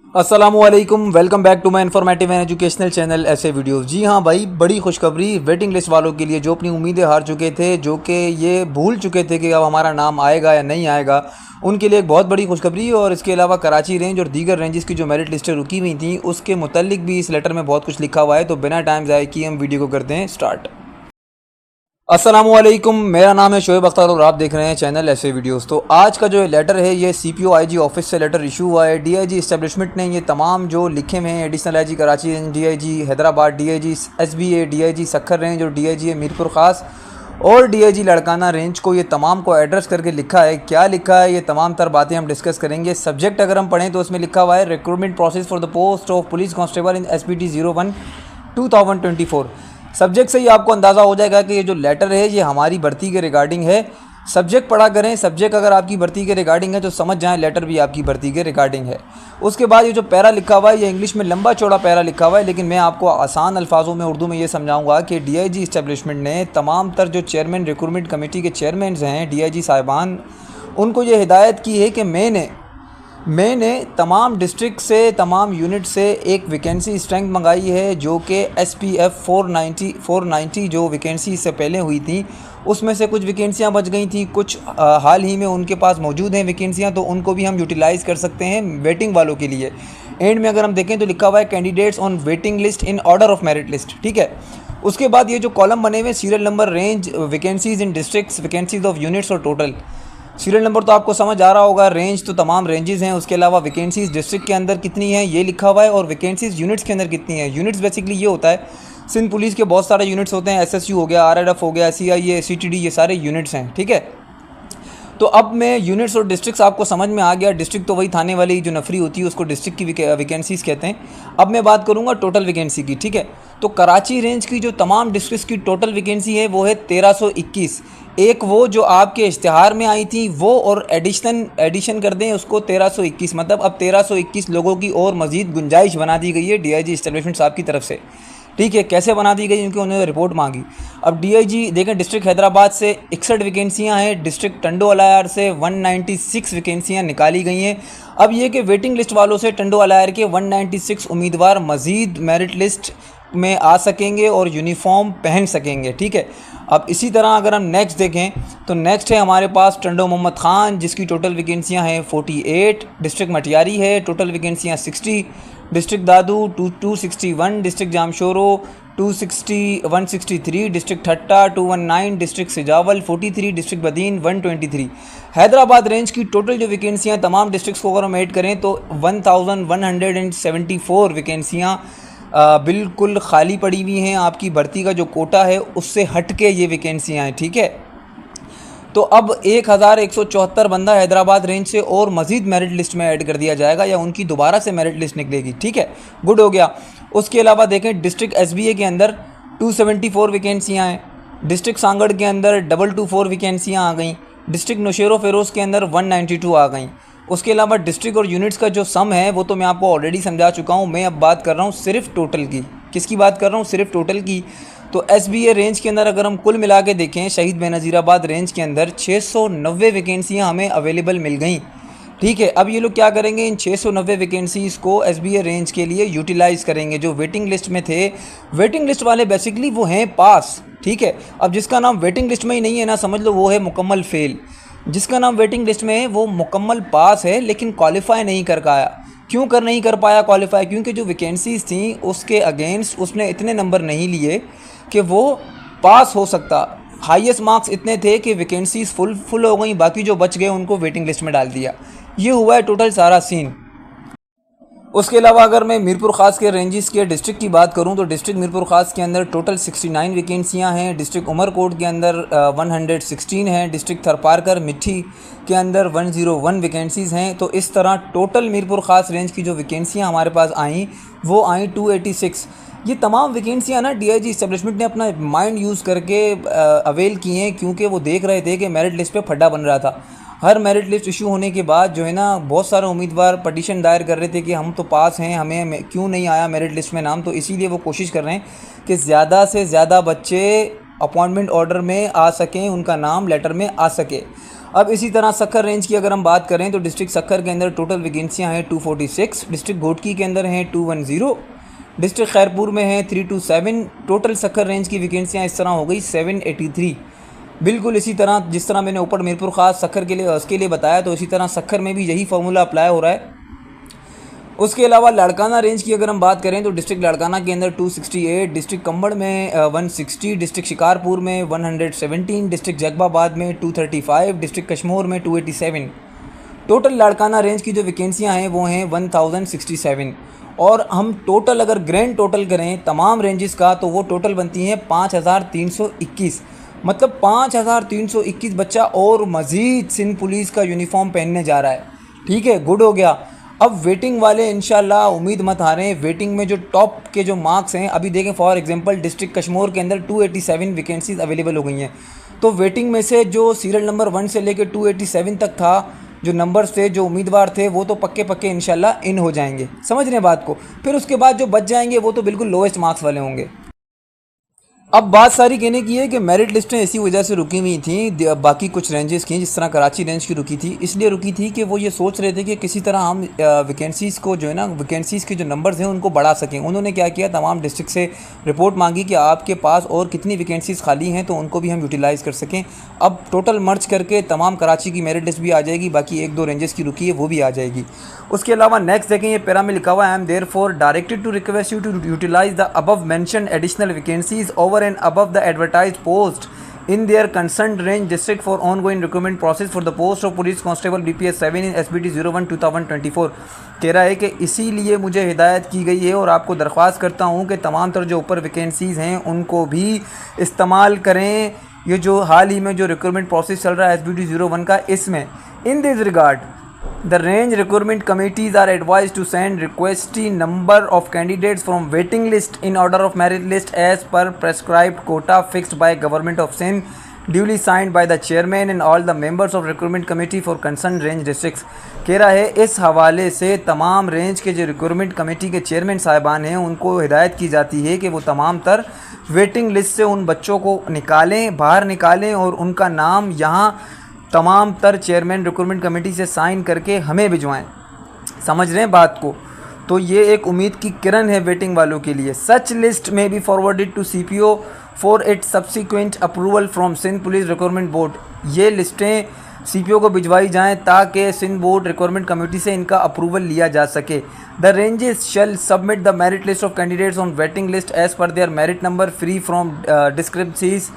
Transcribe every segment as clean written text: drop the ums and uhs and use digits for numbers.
अस्सलामुअलैकुम, welcome back to my informative and educational channel ऐसे videos. जी हाँ भाई, बड़ी खुशखबरी वेटिंग लिस्ट वालों के लिए जो अपनी उम्मीदें हार चुके थे, जो कि ये भूल चुके थे कि अब हमारा नाम आएगा या नहीं आएगा, उनके लिए एक बहुत बड़ी खुशखबरी। और इसके अलावा कराची रेंज और दीगर रेंजेस की जो मेरिट लिस्टें रुकी हुई थी उसके मुतल्लिक भी इस लेटर में बहुत कुछ लिखा हुआ है। तो बिना टाइम ज़ाय किए हम वीडियो को करते हैं स्टार्ट। अस्सलामुअलैकुम, मेरा नाम है शोएब अख्तर और आप देख रहे हैं चैनल ऐसे वीडियोस। तो आज का जो लेटर है ये सीपीओ आईजी ऑफिस से लेटर इशू हुआ है। डीआईजी इस्टेब्लिशमेंट ने ये तमाम जो लिखे हुए हैं, additional IG Karachi range, DIG Hyderabad, DIG SBA, DIG Sukkur range और डीआईजी मीरपुर ख़ास और डीआईजी लड़काना रेंज को, ये तमाम को एड्रेस करके लिखा है। क्या लिखा है, ये तमाम तर बातें हम डिस्कस करेंगे। सब्जेक्ट अगर हम पढ़ें तो उसमें लिखा हुआ है recruitment process for the post of police constable in SPT 01 2024। Subject से ही आपको अंदाज़ा हो जाएगा कि ये जो लेटर है ये हमारी भर्ती के रिगार्डिंग है। सब्जेक्ट पढ़ा करें, सब्जेक्ट अगर आपकी भर्ती के रिगार्डिंग है तो समझ जाएं लेटर भी आपकी भर्ती के रिगार्डिंग है। उसके बाद ये जो पैरा लिखा हुआ है, ये इंग्लिश में लंबा चौड़ा पैरा लिखा हुआ है, लेकिन मैं आपको आसान अल्फाजों में उर्दू में ये समझाऊंगा कि डीआईजी इस्टेब्लिशमेंट ने तमाम तर जो चेयरमैन रिक्रूटमेंट कमेटी के चेयरमैन हैं, डीआईजी साहिबान, उनको ये हिदायत की है कि मैंने तमाम डिस्ट्रिक्ट से, तमाम यूनिट से एक वैकेंसी स्ट्रेंथ मंगाई है जो कि एसपीएफ 490 जो वैकेंसी इससे पहले हुई थी उसमें से कुछ वैकेंसियां बच गई थी, कुछ हाल ही में उनके पास मौजूद हैं वैकेंसियां, तो उनको भी हम यूटिलाइज़ कर सकते हैं वेटिंग वालों के लिए। एंड में अगर हम देखें तो लिखा हुआ है candidates on waiting list in order of merit list, ठीक है। उसके बाद ये जो कॉलम बने हुए, serial number, range, vacancies in districts, vacancies of units और टोटल। सीरियल नंबर तो आपको समझ आ रहा होगा, रेंज तो तमाम रेंजेस हैं, उसके अलावा वैकेंसीज डिस्ट्रिक्ट के अंदर कितनी है ये लिखा हुआ है, और वैकेंसीज यूनिट्स के अंदर कितनी है। यूनिट्स बेसिकली ये होता है, सिंध पुलिस के बहुत सारे यूनिट्स होते हैं, एसएसयू हो गया, आरआरएफ हो गया, सीआईए, सीटीडी, ये सारे यूनिट्स हैं, ठीक है। तो अब मैं यूनिट्स और डिस्ट्रिक्ट्स आपको समझ में आ गया। डिस्ट्रिक्ट तो वही थाने वाली जो नफरी होती है उसको डिस्ट्रिक्ट की वैकेंसीज़ कहते हैं। अब मैं बात करूँगा टोटल वैकेंसी की, ठीक है। तो कराची रेंज की जो तमाम डिस्ट्रिक्ट्स की टोटल वैकेंसी है वो है 1321। एक वो जो आपके इश्तिहार में आई थी वो, और एडिशन कर दें उसको 1321, मतलब अब 1321 लोगों की और मज़ीद गुंजाइश बना दी गई है डीआईजी इस्टेब्लिशमेंट साहब की तरफ से, ठीक है। कैसे बना दी गई, क्योंकि उन्होंने रिपोर्ट मांगी। अब डीआईजी देखें, डिस्ट्रिक्ट हैदराबाद से 61 वैकेंसियाँ हैं, डिस्ट्रिक्ट टंडो अलायर से 196 वैकेंसियाँ निकाली गई हैं। अब ये कि वेटिंग लिस्ट वालों से टंडो अलायर के 196 उम्मीदवार मज़ीद मेरिट लिस्ट में आ सकेंगे और यूनिफॉर्म पहन सकेंगे, ठीक है। अब इसी तरह अगर हम नेक्स्ट देखें तो नेक्स्ट है हमारे पास टंडो मोहम्मद ख़ान, जिसकी टोटल वैकेंसियाँ हैं 48। डिस्ट्रिक्ट मटियारी है, टोटल वैकेंसियाँ 60। डिस्ट्रिक्ट दादू 261, डिस्ट्रिक्ट जामशोरो 260 163, डिस्ट्रिक्ट ठट्टा 219, district Sujawal 43, district Badin 123। Hyderabad range की टोटल जो वैकेंसियाँ तमाम डिस्ट्रिक्ट्स को अगर हम ऐड करें तो 1174 वैकेंसियाँ बिल्कुल खाली पड़ी हुई हैं। आपकी भर्ती का जो कोटा है उससे हट के ये वैकेंसियाँ हैं, ठीक है। तो अब 1174 बंदा हैदराबाद रेंज से और मज़ीद मेरिट लिस्ट में ऐड कर दिया जाएगा, या उनकी दोबारा से मेरिट लिस्ट निकलेगी, ठीक है। गुड हो गया। उसके अलावा देखें, डिस्ट्रिक्ट एसबीए के अंदर 274 वैकेंसियाँ हैं, डिस्ट्रिक्ट सांगड़ के अंदर 224 वैकेंसियाँ आ गई, डिस्ट्रिक्ट नौशेरो फ़िरोज़ के अंदर 192 आ गई। उसके अलावा डिस्ट्रिक्ट और यूनिट्स का जो सम है वो तो मैं आपको ऑलरेडी समझा चुका हूँ। मैं अब बात कर रहा हूँ सिर्फ टोटल की। किसकी बात कर रहा हूँ? सिर्फ टोटल की। तो एसबीए रेंज के अंदर अगर हम कुल मिला के देखें, शहीद बेनज़ीराबाद रेंज के अंदर 690 वैकेंसियाँ हमें अवेलेबल मिल गई, ठीक है। अब ये लोग क्या करेंगे, इन 690 वैकेंसीज़ को एसबीए रेंज के लिए यूटिलाइज़ करेंगे। जो वेटिंग लिस्ट में थे, वेटिंग लिस्ट वाले बेसिकली वो हैं पास, ठीक है। अब जिसका नाम वेटिंग लिस्ट में ही नहीं है ना, समझ लो वो है मुकम्मल फेल। जिसका नाम वेटिंग लिस्ट में है वो मुकम्मल पास है, लेकिन क्वालिफाई नहीं कर पाया। क्यों नहीं कर पाया क्वालिफाई? क्योंकि जो वैकेंसीज़ थी उसके अगेंस्ट उसने इतने नंबर नहीं लिए कि वो पास हो सकता। हाईएस्ट मार्क्स इतने थे कि वैकेंसीज़ फुल हो गई, बाकी जो बच गए उनको वेटिंग लिस्ट में डाल दिया। ये हुआ है टोटल सारा सीन। उसके अलावा अगर मैं मीरपुर ख़ास के रेंजेस के डिस्ट्रिक्ट की बात करूं तो डिस्ट्रिक्ट मीरपुर ख़ास के अंदर टोटल 69 वैकेंसियां हैं, डिस्ट्रिक्ट उमरकोट के अंदर 116 हैं, डिस्ट्रिक्ट थरपारकर मिट्टी के अंदर 101 वैकेंसीज़ हैं। तो इस तरह टोटल मीरपुर ख़ास रेंज की जो वैकेंसियां हमारे पास आईं वो आई 286। ये तमाम वैकेंसियां ना डीआईजी इस्टेब्लिशमेंट ने अपना माइंड यूज़ करके अवेल की हैं, क्योंकि वो देख रहे थे कि मेरिट लिस्ट पे फड्डा बन रहा था। हर मेरिट लिस्ट इशू होने के बाद जो है ना, बहुत सारे उम्मीदवार पटिशन दायर कर रहे थे कि हम तो पास हैं, हमें क्यों नहीं आया मेरिट लिस्ट में नाम। तो इसीलिए वो कोशिश कर रहे हैं कि ज़्यादा से ज़्यादा बच्चे अपॉइंटमेंट ऑर्डर में आ सकें, उनका नाम लेटर में आ सके। अब इसी तरह सक्खर रेंज की अगर हम बात करें तो डिस्ट्रिक्ट सक्खर के अंदर टोटल वैकेंसियाँ हैं 246, डिस्ट्रिक्ट घोटकी के अंदर हैं 210, डिस्ट्रिक्ट खैरपुर में है 327। टोटल सक्खर रेंज की वैकेंसियाँ इस तरह हो गई 783। बिल्कुल इसी तरह जिस तरह मैंने ऊपर मीरपुर ख़ास सक्खर के लिए उसके लिए बताया, तो इसी तरह सक्खर में भी यही फार्मूला अप्लाई हो रहा है। उसके अलावा लाड़काना रेंज की अगर हम बात करें तो डिस्ट्रिक्ट लाड़काना के अंदर 268, डिस्ट्रिक्ट कंबड़ में 160, डिस्ट्रिक्ट शिकारपुर में 117, डिस्ट्रिक्ट जैकबाबाद में 235, डिस्ट्रिक्ट कश्मीर में 287। टोटल लाड़काना रेंज की जो वैकेंसियां हैं वो हैं 1067। और हम टोटल अगर ग्रैंड टोटल करें तमाम रेंजेस का तो वो टोटल बनती हैं 5321। मतलब 5321 बच्चा और मज़ीद सिंध पुलिस का यूनिफॉर्म पहनने जा रहा है। ठीक है, गुड हो गया। अब वेटिंग वाले इंशाल्लाह उम्मीद मत हारें। वेटिंग में जो टॉप के जो मार्क्स हैं, अभी देखें फॉर एग्जांपल डिस्ट्रिक्ट कश्मीर के अंदर 287 वैकेंसीज अवेलेबल हो गई हैं। तो वेटिंग में से जो सीरियल नंबर 1 से लेकर 287 तक था, जो नंबर्स थे, जो उम्मीदवार थे, वो तो पक्के पक्के इंशाल्लाह इन हो जाएंगे। समझ रहे हैं बात को। फिर उसके बाद जो बच जाएंगे वो तो बिल्कुल लोएस्ट मार्क्स वाले होंगे। अब बात सारी कहने की है कि मेरिट लिस्टें इसी वजह से रुकी हुई थी बाकी कुछ रेंजेस की, जिस तरह कराची रेंज की रुकी थी। इसलिए रुकी थी कि वो ये सोच रहे थे कि किसी तरह हम वैकेंसीज़ को जो है ना, वैकेंसीज़ के जो नंबर्स हैं उनको बढ़ा सकें। उन्होंने क्या किया, तमाम डिस्ट्रिक्ट से रिपोर्ट मांगी कि आपके पास और कितनी वैकेंसीज़ खाली हैं तो उनको भी हम यूटिलाइज़ कर सकें। अब टोटल मर्ज करके तमाम कराची की मेरिट लिस्ट भी आ जाएगी, बाकी 1-2 रेंजेस की रुकी है वो भी आ जाएगी। उसके अलावा नेक्स्ट देखें, ये पैरा में लिखा हुआ है, I am therefore directed to request you to utilise the above mentioned additional vacancies over and above the advertised post in their concerned range district for ongoing recruitment process for the post of police constable BPS 7 in SBT 01 2024। कह रहा है कि इसीलिए मुझे हिदायत की गई है और आपको दरख्वास्त करता हूँ कि तमाम तर जो ऊपर वैकेंसीज़ हैं उनको भी इस्तेमाल करें। ये जो हाल ही में जो रिक्रूटमेंट प्रोसेस चल रहा है SBT 01 का, इसमें in this regard the range recruitment committees are advised to send requested number of candidates from waiting list in order of merit list as per prescribed quota fixed by government of Sindh, duly signed by the chairman and all the members of recruitment committee for concerned range districts। कह रहा है इस हवाले से तमाम range के जो recruitment committee के चेयरमैन साहिबान हैं उनको हिदायत की जाती है कि वो तमाम तर वेटिंग लिस्ट से उन बच्चों को निकालें, बाहर निकालें और उनका नाम यहाँ तमाम तर चेयरमैन रिक्रूटमेंट कमेटी से साइन करके हमें भिजवाएं। समझ रहे हैं बात को। तो ये एक उम्मीद की किरण है वेटिंग वालों के लिए। सच लिस्ट में be forwarded to CPO for it subsequent approval from Sindh police recruitment board. ये लिस्टें CPO को भिजवाई जाएं ताकि सिंध बोर्ड रिक्रूटमेंट कमेटी से इनका अप्रूवल लिया जा सके। The ranges shall submit the merit list of candidates on waiting list as per their merit number free from discrepancies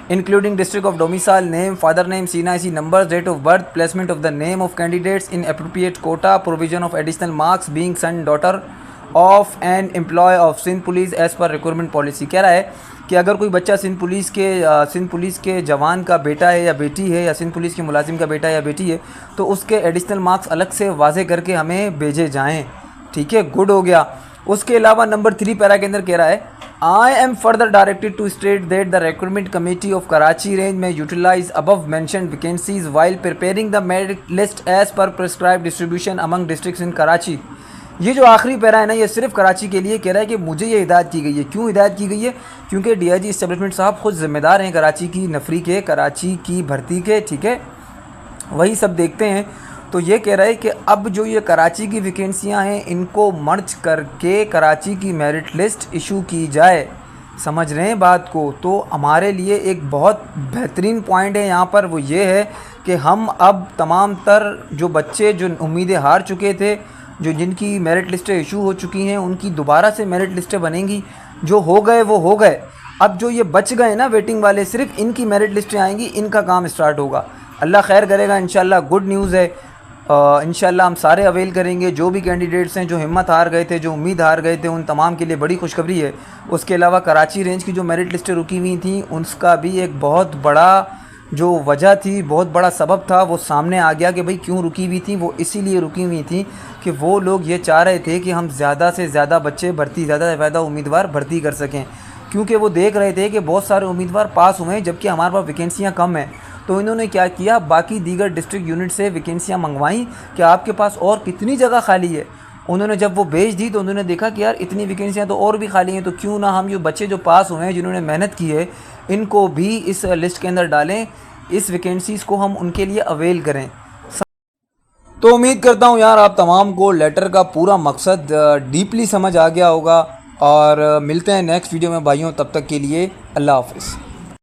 including district of domicile, name, father name, CNIC numbers, date of birth, placement of the name of candidates in appropriate quota, provision of additional marks being son daughter of an employee of Sindh Police as per recruitment policy। कह रहा है कि अगर कोई बच्चा Sindh police के जवान का बेटा है या बेटी है या सिंध पुलिस के मुलाजिम का बेटा या बेटी है तो उसके एडिशनल मार्क्स अलग से वाजे करके हमें भेजे जाएँ। ठीक है, गुड हो गया। उसके अलावा नंबर 3 पैरा के अंदर कह रहा है, I am further directed to state that the recruitment committee of Karachi range may utilize above mentioned vacancies while preparing the merit list as per prescribed distribution among districts in Karachi। ये जो आखिरी para है ना, ये सिर्फ कराची के लिए कह रहा है कि मुझे ये हिदायत की गई है। क्यों हिदायत की गई है? क्योंकि DIG इस्टेब्लिशमेंट साहब खुद ज़िम्मेदार हैं कराची की नफरी के, कराची की भर्ती के। ठीक है, वही सब देखते हैं। तो ये कह रहा है कि अब जो ये कराची की वैकेंसियां हैं इनको मर्ज करके कराची की मेरिट लिस्ट इशू की जाए। समझ रहे हैं बात को। तो हमारे लिए एक बहुत बेहतरीन पॉइंट है यहाँ पर, वो ये है कि हम अब तमाम तर जो बच्चे जो उम्मीदें हार चुके थे, जो जिनकी मेरिट लिस्टें इशू हो चुकी हैं, उनकी दोबारा से मेरिट लिस्टें बनेंगी। जो हो गए वो हो गए। अब जो ये बच गए ना वेटिंग वाले, सिर्फ इनकी मेरिट लिस्टें आएंगी, इनका काम स्टार्ट होगा। अल्लाह खैर करेगा इंशाल्लाह। गुड न्यूज़ है। इंशाल्लाह हम सारे अवेल करेंगे। जो भी कैंडिडेट्स हैं जो हिम्मत हार गए थे, जो उम्मीद हार गए थे, उन तमाम के लिए बड़ी खुशखबरी है। उसके अलावा कराची रेंज की जो मेरिट लिस्टें रुकी हुई थी उसका भी एक बहुत बड़ा जो वजह थी, बहुत बड़ा सबब था, वो सामने आ गया कि भाई क्यों रुकी हुई थी। वो इसीलिए रुकी हुई थी कि वो लोग ये चाह रहे थे कि हम ज़्यादा से ज़्यादा बच्चे भर्ती, ज़्यादा से ज़्यादा उम्मीदवार भर्ती कर सकें, क्योंकि वो देख रहे थे कि बहुत सारे उम्मीदवार पास हुए हैं जबकि हमारे पास वैकेंसियाँ कम हैं। तो इन्होंने क्या किया, बाकी दीगर डिस्ट्रिक्ट यूनिट से वैकेंसियाँ मंगवाई कि आपके पास और कितनी जगह खाली है। उन्होंने जब वो भेज दी तो उन्होंने देखा कि यार इतनी वैकेंसियाँ तो और भी खाली हैं, तो क्यों ना हम ये बच्चे जो पास हुए हैं, जिन्होंने मेहनत की है, इनको भी इस लिस्ट के अंदर डालें। इस वैकेंसीज़ को हम उनके लिए अवेल करें। तो उम्मीद करता हूँ यार आप तमाम को लेटर का पूरा मकसद डीपली समझ आ गया होगा, और मिलते हैं नेक्स्ट वीडियो में भाइयों, तब तक के लिए अल्लाह हाफ़िज़।